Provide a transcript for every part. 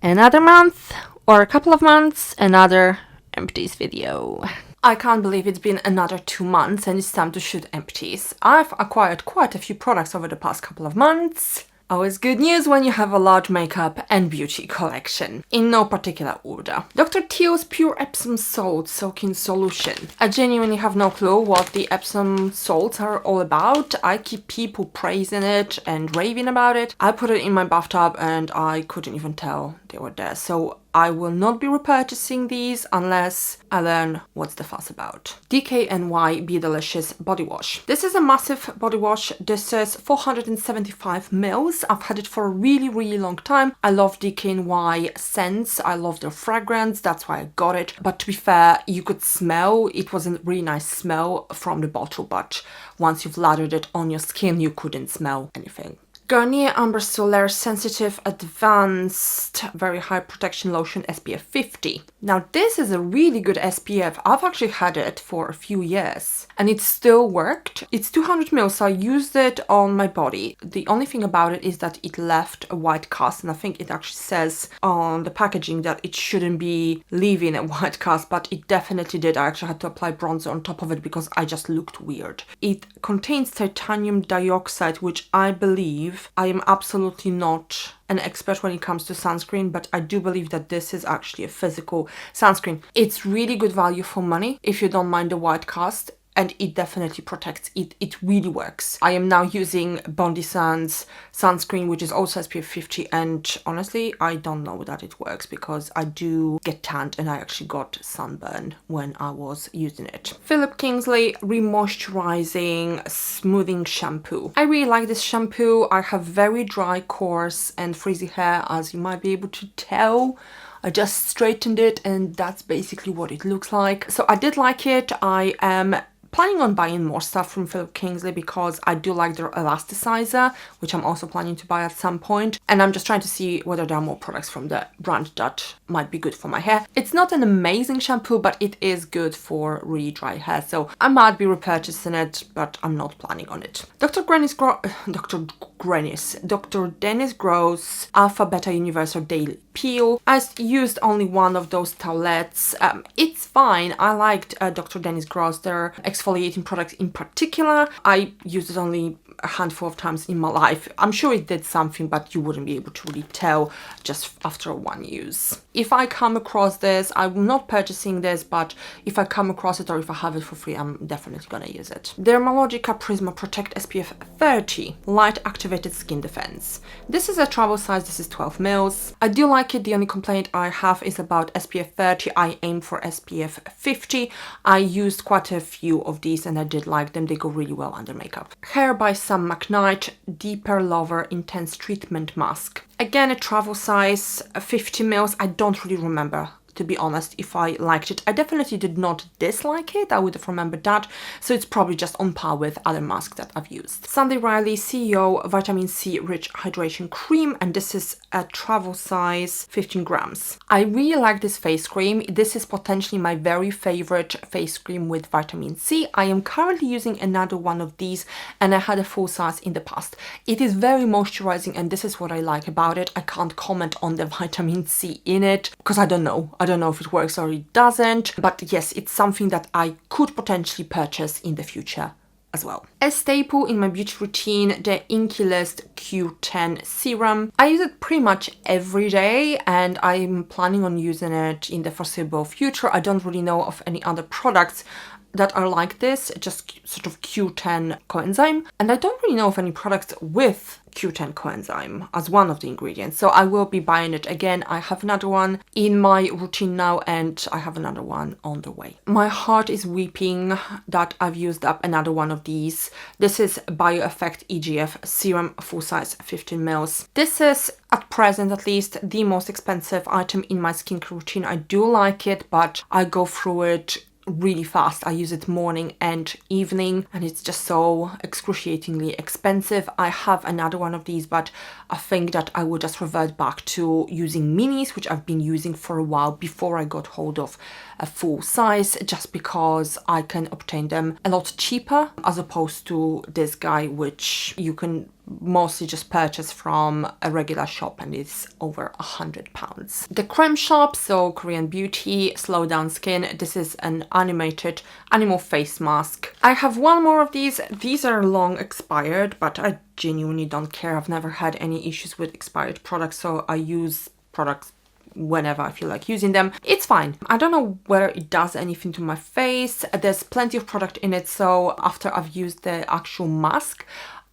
Another month or a couple of months, another empties video. I can't believe it's been another 2 months and it's time to shoot empties. I've acquired quite a few products over the past couple of months. Always good news when you have a large makeup and beauty collection. In no particular order. Dr. Teal's Pure Epsom Salt Soaking Solution. I genuinely have no clue what the Epsom salts are all about. I keep people praising it and raving about it. I put it in my bathtub and I couldn't even tell they were there. So I will not be repurchasing these unless I learn what's the fuss about. DKNY Be Delicious Body Wash. This is a massive body wash. This is 475 mils. I've had it for a really long time. I love DKNY scents. I love their fragrance. That's why I got it. But to be fair, you could smell. It was a really nice smell from the bottle, but once you've lathered it on your skin, you couldn't smell anything. Garnier Amber Solaire Sensitive Advanced Very High Protection Lotion SPF 50. Now this is a really good SPF. I've actually had it for a few years and it still worked. It's 200 ml, so I used it on my body. The only thing about it is that it left a white cast, and I think it actually says on the packaging that it shouldn't be leaving a white cast, but it definitely did. I actually had to apply bronzer on top of it because I just looked weird. It contains titanium dioxide, which I believe, I am absolutely not an expert when it comes to sunscreen, but I do believe that this is actually a physical sunscreen. It's really good value for money if you don't mind the white cast, and it definitely protects. It really works. I am now using Bondi Sands sunscreen, which is also SPF 50, and honestly, I don't know that it works because I do get tanned and I actually got sunburn when I was using it. Philip Kingsley Remoisturizing Smoothing Shampoo. I really like this shampoo. I have very dry, coarse and frizzy hair, as you might be able to tell. I just straightened it and that's basically what it looks like. So I did like it. I am planning on buying more stuff from Philip Kingsley because I do like their elasticizer, which I'm also planning to buy at some point. And I'm just trying to see whether there are more products from the brand that might be good for my hair. It's not an amazing shampoo, but it is good for really dry hair. So I might be repurchasing it, but I'm not planning on it. Dr. Dennis Gross Alpha Beta Universal Daily Peel. I used only one of those towelettes. It's fine. I liked Dr. Dennis Gross, their exfoliating products in particular. I used it only a handful of times in my life. I'm sure it did something, but you wouldn't be able to really tell just after one use. If I come across this, I'm not purchasing this, but if I come across it or if I have it for free, I'm definitely gonna use it. Dermalogica Prisma Protect SPF 30 Light Activated Skin Defense. This is a travel size. This is 12 mils. I do like it. The only complaint I have is about SPF 30. I aim for SPF 50. I used quite a few of these and I did like them. They go really well under makeup. Hair by Sam McKnight Deeper Lover Intense Treatment Mask. Again, a travel size, 50 mils. I don't really remember, to be honest, if I liked it. I definitely did not dislike it. I would have remembered that. So it's probably just on par with other masks that I've used. Sunday Riley CEO Vitamin C Rich Hydration Cream, and this is a travel size, 15 grams. I really like this face cream. This is potentially my very favorite face cream with vitamin C. I am currently using another one of these and I had a full size in the past. It is very moisturizing and this is what I like about it. I can't comment on the vitamin C in it because I don't know. I don't know if it works or it doesn't, but yes, it's something that I could potentially purchase in the future as well. A staple in my beauty routine, the Inkey List Q10 serum. I use it pretty much every day and I'm planning on using it in the foreseeable future. I don't really know of any other products that are like this, just sort of Q10 coenzyme. And I don't really know of any products with Q10 coenzyme as one of the ingredients. So I will be buying it again. I have another one in my routine now and I have another one on the way. My heart is weeping that I've used up another one of these. This is BioEffect EGF Serum Full Size 15 mils. This is, at present at least, the most expensive item in my skincare routine. I do like it, but I go through it really fast. I use it morning and evening and it's just so excruciatingly expensive. I have another one of these, but I think that I will just revert back to using minis, which I've been using for a while before I got hold of a full size, just because I can obtain them a lot cheaper as opposed to this guy, which you can mostly just purchased from a regular shop and it's over £100. The Creme Shop, so Korean Beauty, Slow Down Skin. This is an animated animal face mask. I have one more of these. These are long expired, but I genuinely don't care. I've never had any issues with expired products, so I use products whenever I feel like using them. It's fine. I don't know whether it does anything to my face. There's plenty of product in it, so after I've used the actual mask,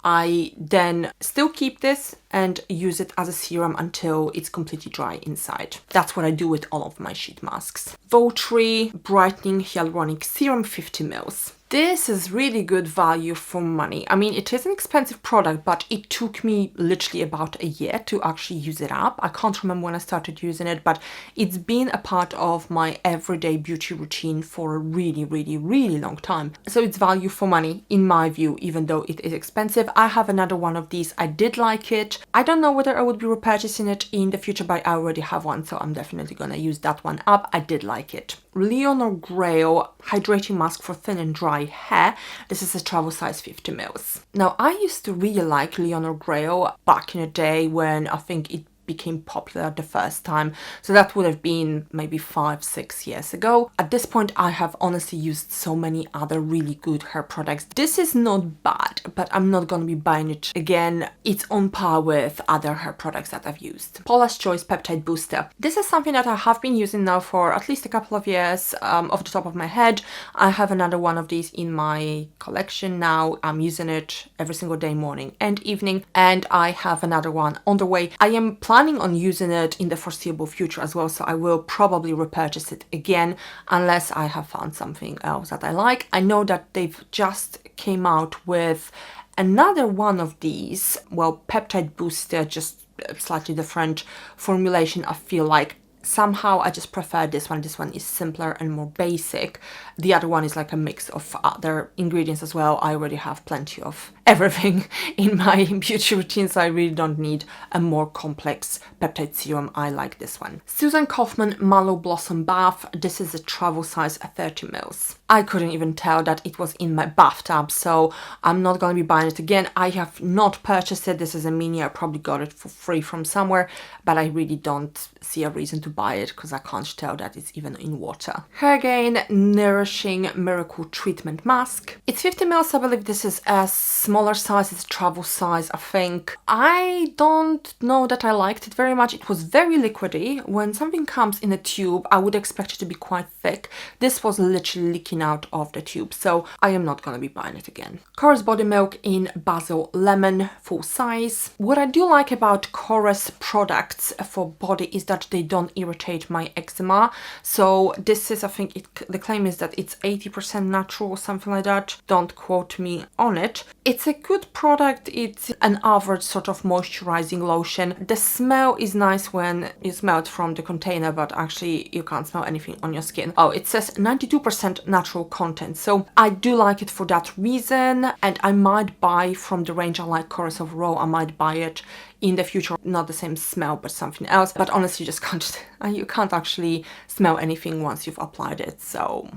I then still keep this and use it as a serum until it's completely dry inside. That's what I do with all of my sheet masks. Votry Brightening Hyaluronic Serum 50 ml. This is really good value for money. I mean, it is an expensive product, but it took me literally about a year to actually use it up. I can't remember when I started using it, but it's been a part of my everyday beauty routine for a really, really, really long time. So it's value for money in my view, even though it is expensive. I have another one of these. I did like it. I don't know whether I would be repurchasing it in the future, but I already have one, so I'm definitely gonna use that one up. I did like it. Leonor Grail Hydrating Mask for Thin and Dry Hair. This is a travel size 50 ml. Now, I used to really like Leonor Grail back in the day when I think it became popular the first time, so that would have been maybe 5-6 years ago. At this point, I have honestly used so many other really good hair products. This is not bad, but I'm not gonna be buying it again. It's on par with other hair products that I've used. Paula's Choice Peptide Booster. This is something that I have been using now for at least a couple of years. Off the top of my head, I have another one of these in my collection now. I'm using it every single day, morning and evening, and I have another one on the way. I am planning on using it in the foreseeable future as well, so I will probably repurchase it again unless I have found something else that I like. I know that they've just came out with another one of these, well, peptide booster, just a slightly different formulation. I feel like somehow I just prefer this one. This one is simpler and more basic. The other one is like a mix of other ingredients as well. I already have plenty of everything in my beauty routine, so I really don't need a more complex peptide serum. I like this one. Susan Kaufman Mallow Blossom Bath. This is a travel size 30 ml. I couldn't even tell that it was in my bathtub, so I'm not going to be buying it again. I have not purchased it. This is a mini. I probably got it for free from somewhere, but I really don't see a reason to buy it because I can't tell that it's even in water. Hairgain Nourishing Miracle Treatment Mask. It's 50 ml. I believe this is a smaller size. It's a travel size, I think. I don't know that I liked it very much. It was very liquidy. When something comes in a tube, I would expect it to be quite thick. This was literally leaking out of the tube, so I am not going to be buying it again. Chorus Body Milk in Basil Lemon, full size. What I do like about Chorus products for body is that they don't irritate my eczema. So this is, I think the claim is that it's 80% natural or something like that. Don't quote me on it. It's a good product. It's an average sort of moisturizing lotion. The smell is nice when you smell it from the container, but actually you can't smell anything on your skin. Oh, it says 92% natural content, so I do like it for that reason, and I might buy from the range. I like Chorus of Raw. I might buy it in the future. Not the same smell, but something else. But honestly, you just can't, you can't actually smell anything once you've applied it, so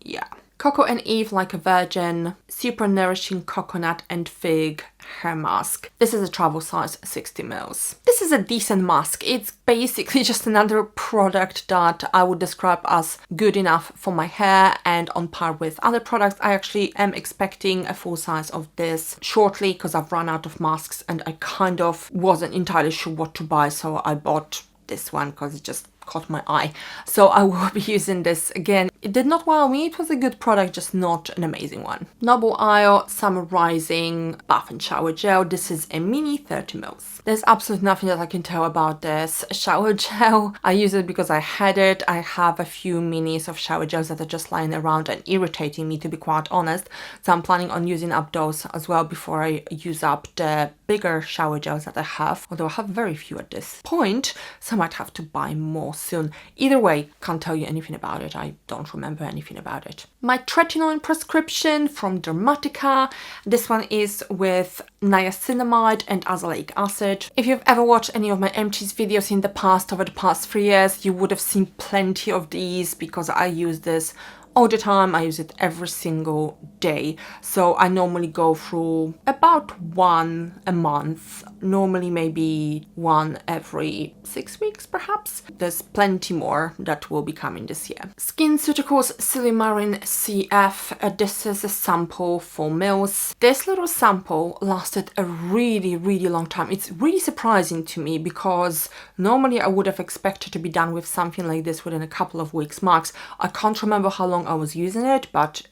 yeah. Coco and Eve Like a Virgin Super Nourishing Coconut and Fig Hair Mask. This is a travel size 60 ml. This is a decent mask. It's basically just another product that I would describe as good enough for my hair and on par with other products. I actually am expecting a full size of this shortly because I've run out of masks and I kind of wasn't entirely sure what to buy, so I bought this one because it just caught my eye. So I will be using this again. It did not wow me. It was a good product, just not an amazing one. Noble Isle Summer Rising Bath and Shower Gel. This is a mini 30 ml. There's absolutely nothing that I can tell about this shower gel. I use it because I had it. I have a few minis of shower gels that are just lying around and irritating me, to be quite honest. So I'm planning on using up those as well before I use up the bigger shower gels that I have. Although I have very few at this point, so I might have to buy more soon. Either way, can't tell you anything about it. I don't remember anything about it. My tretinoin prescription from Dermatica. This one is with niacinamide and azelaic acid. If you've ever watched any of my EMPTIES videos in the past, over the past 3 years, you would have seen plenty of these because I use this all the time. I use it every single day. So I normally go through about one a month, normally maybe one every 6 weeks perhaps. There's plenty more that will be coming this year. SkinCeuticals Silimarin CF. This is a sample for mils. This little sample lasted a really long time. It's really surprising to me because normally I would have expected to be done with something like this within a couple of weeks max. I can't remember how long I was using it, but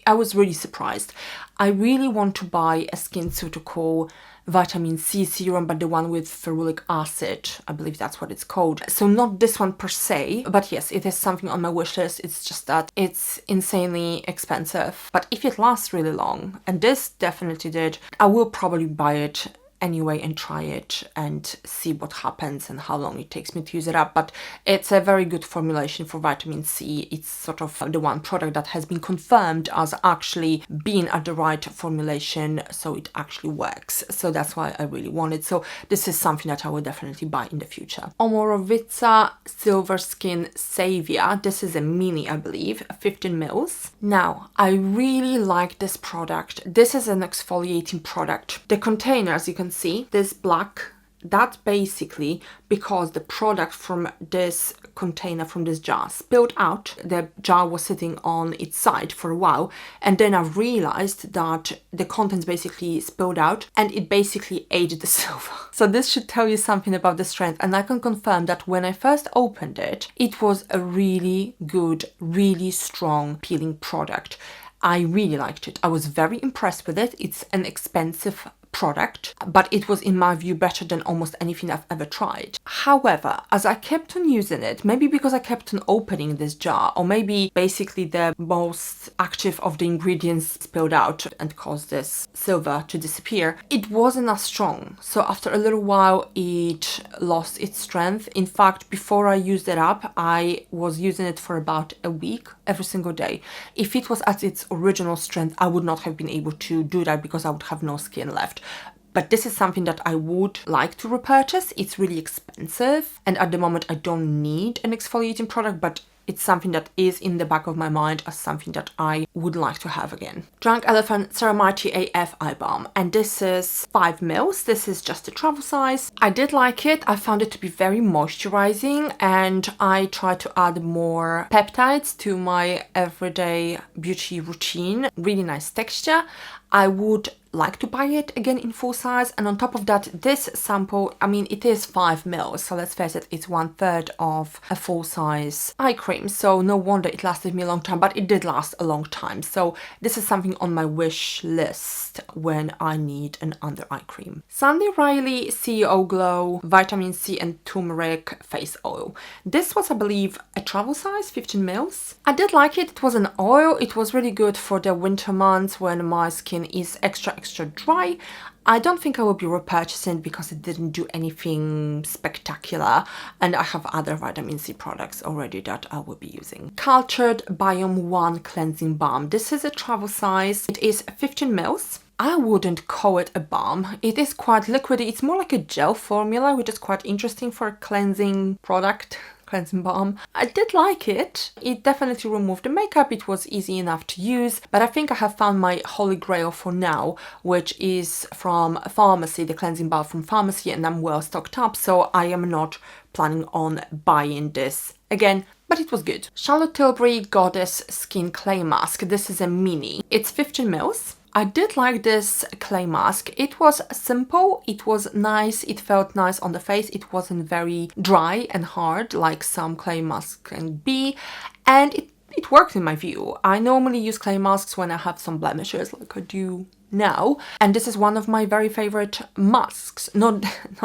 I was really surprised. I really want to buy a SkinCeutical vitamin C serum, but the one with ferulic acid, I believe that's what it's called. So not this one per se, but yes, it is something on my wish list. It's just that it's insanely expensive. But if it lasts really long, and this definitely did, I will probably buy it anyway and try it and see what happens and how long it takes me to use it up. But it's a very good formulation for vitamin C. It's sort of the one product that has been confirmed as actually being at the right formulation, so it actually works. So that's why I really want it. So this is something that I will definitely buy in the future. Omorovicza Silver Skin Savior. This is a mini, I believe, 15 mils. Now, I really like this product. This is an exfoliating product. The container, as you can see, this black, that's basically because the product from this container, from this jar, spilled out. The jar was sitting on its side for a while, and then I realized that the contents basically spilled out and it basically aged the silver. So this should tell you something about the strength, and I can confirm that when I first opened it, it was a really good, really strong peeling product. I really liked it. I was very impressed with it. It's an expensive product, but it was in my view better than almost anything I've ever tried. However, as I kept on using it, maybe because I kept on opening this jar, or maybe basically the most active of the ingredients spilled out and caused this silver to disappear, it wasn't as strong. So after a little while it lost its strength. In fact, before I used it up, I was using it for about a week every single day. If it was at its original strength, I would not have been able to do that because I would have no skin left. But this is something that I would like to repurchase. It's really expensive, and at the moment I don't need an exfoliating product, but it's something that is in the back of my mind as something that I would like to have again. Drunk Elephant Ceramite AF Eye Balm, and this is 5 mils. This is just a travel size. I did like it. I found it to be very moisturizing, and I tried to add more peptides to my everyday beauty routine. Really nice texture. I would like to buy it again in full size, and on top of that, this sample, I mean, it is 5 mils, so let's face it, it's 1/3 of a full size eye cream, so no wonder it lasted me a long time, but it did last a long time. So this is something on my wish list when I need an under eye cream. Sandy Riley CEO Glow Vitamin C and Turmeric Face Oil. This was, I believe, a travel size, 15 mils. I did like it. It was an oil. It was really good for the winter months when my skin is extra dry. I don't think I will be repurchasing it because it didn't do anything spectacular, and I have other vitamin C products already that I will be using. Cultured Biome 1 Cleansing Balm. This is a travel size. It is 15 mils. I wouldn't call it a balm. It is quite liquidy. It's more like a gel formula, which is quite interesting for a cleansing product. Cleansing balm. I did like it. It definitely removed the makeup. It was easy enough to use, but I think I have found my holy grail for now, which is from Pharmacy, the cleansing balm from Pharmacy, and I'm well stocked up, so I am not planning on buying this again, but it was good. Charlotte Tilbury Goddess Skin Clay Mask. This is a mini. It's 15 mils. I did like this clay mask. It was simple, it was nice, it felt nice on the face, it wasn't very dry and hard like some clay masks can be, and it worked in my view. I normally use clay masks when I have some blemishes like I do now, and this is one of my very favorite masks. Not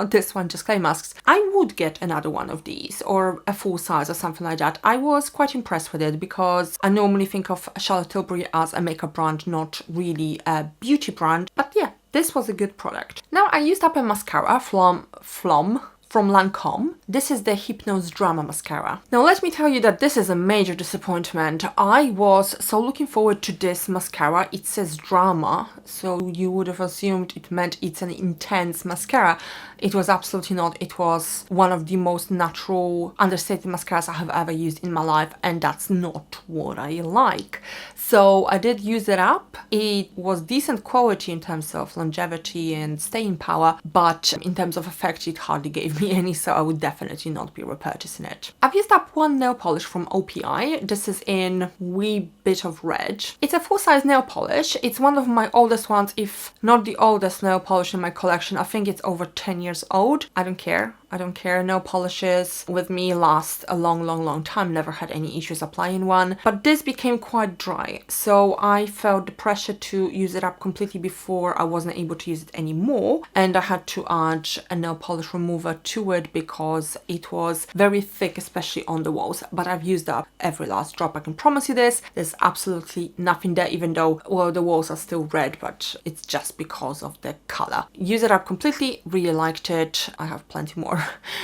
this one, just clay masks. I would get another one of these, or a full size or something like that. I was quite impressed with it because I normally think of Charlotte Tilbury as a makeup brand, not really a beauty brand, but yeah, this was a good product. Now I used up a mascara from from Lancome. This is the Hypnose Drama Mascara. Now let me tell you that this is a major disappointment. I was so looking forward to this mascara. It says drama, so you would have assumed it meant it's an intense mascara. It was absolutely not. It was one of the most natural, understated mascaras I have ever used in my life, and that's not what I like. So I did use it up. It was decent quality in terms of longevity and staying power, but in terms of effect it hardly gave me any, so I would definitely not be repurchasing it. I've used up one nail polish from OPI. This is in Wee Bit of Red. It's a full-size nail polish. It's one of my oldest ones, if not the oldest nail polish in my collection. I think it's over 10 years old. I don't care. I don't care. Nail polishes with me last a long time. Never had any issues applying one. But this became quite dry, so I felt the pressure to use it up completely before I wasn't able to use it anymore. And I had to add a nail polish remover to it because it was very thick, especially on the walls. But I've used up every last drop. I can promise you this. There's absolutely nothing there, even though, well, the walls are still red, but it's just because of the color. Use it up completely. Really liked it. I have plenty more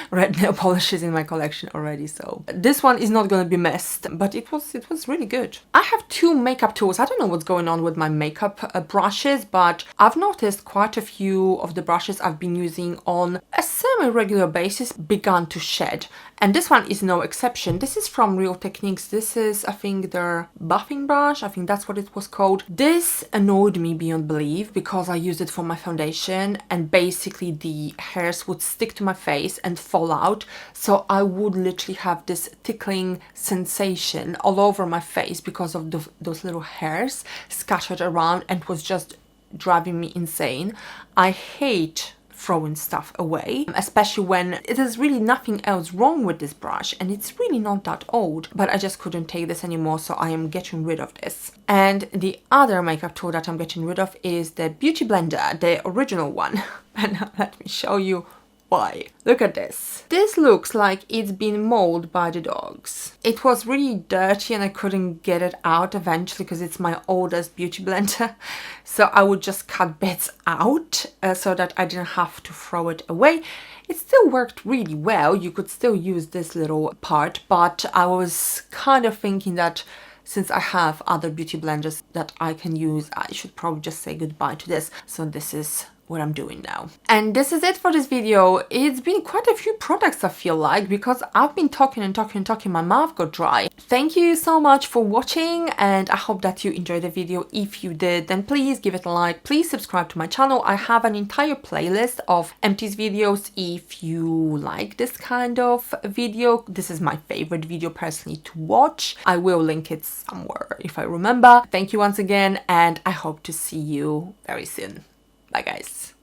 red nail polishes in my collection already, so this one is not going to be missed, but it was really good. I have two makeup tools. I don't know what's going on with my makeup brushes, but I've noticed quite a few of the brushes I've been using on a semi-regular basis began to shed, and this one is no exception. This is from Real Techniques. This is, I think, their buffing brush. I think that's what it was called. This annoyed me beyond belief because I used it for my foundation, and basically the hairs would stick to my face and fall out, so I would literally have this tickling sensation all over my face because of those little hairs scattered around, and was just driving me insane. I hate throwing stuff away, especially when there's really nothing else wrong with this brush and it's really not that old, but I just couldn't take this anymore, so I am getting rid of this. And the other makeup tool that I'm getting rid of is the Beauty Blender, the original one. And let me show you why. Look at this. This looks like it's been mauled by the dogs. It was really dirty and I couldn't get it out eventually because it's my oldest Beauty Blender. So I would just cut bits out so that I didn't have to throw it away. It still worked really well. You could still use this little part, but I was kind of thinking that since I have other beauty blenders that I can use, I should probably just say goodbye to this. So this is what I'm doing now. And this is it for this video. It's been quite a few products, I feel like, because I've been talking and talking and talking, my mouth got dry. Thank you so much for watching, and I hope that you enjoyed the video. If you did, then please give it a like. Please subscribe to my channel. I have an entire playlist of empties videos. If you like this kind of video, this is my favorite video personally to watch. I will link it somewhere if I remember. Thank you once again, and I hope to see you very soon. Bye guys.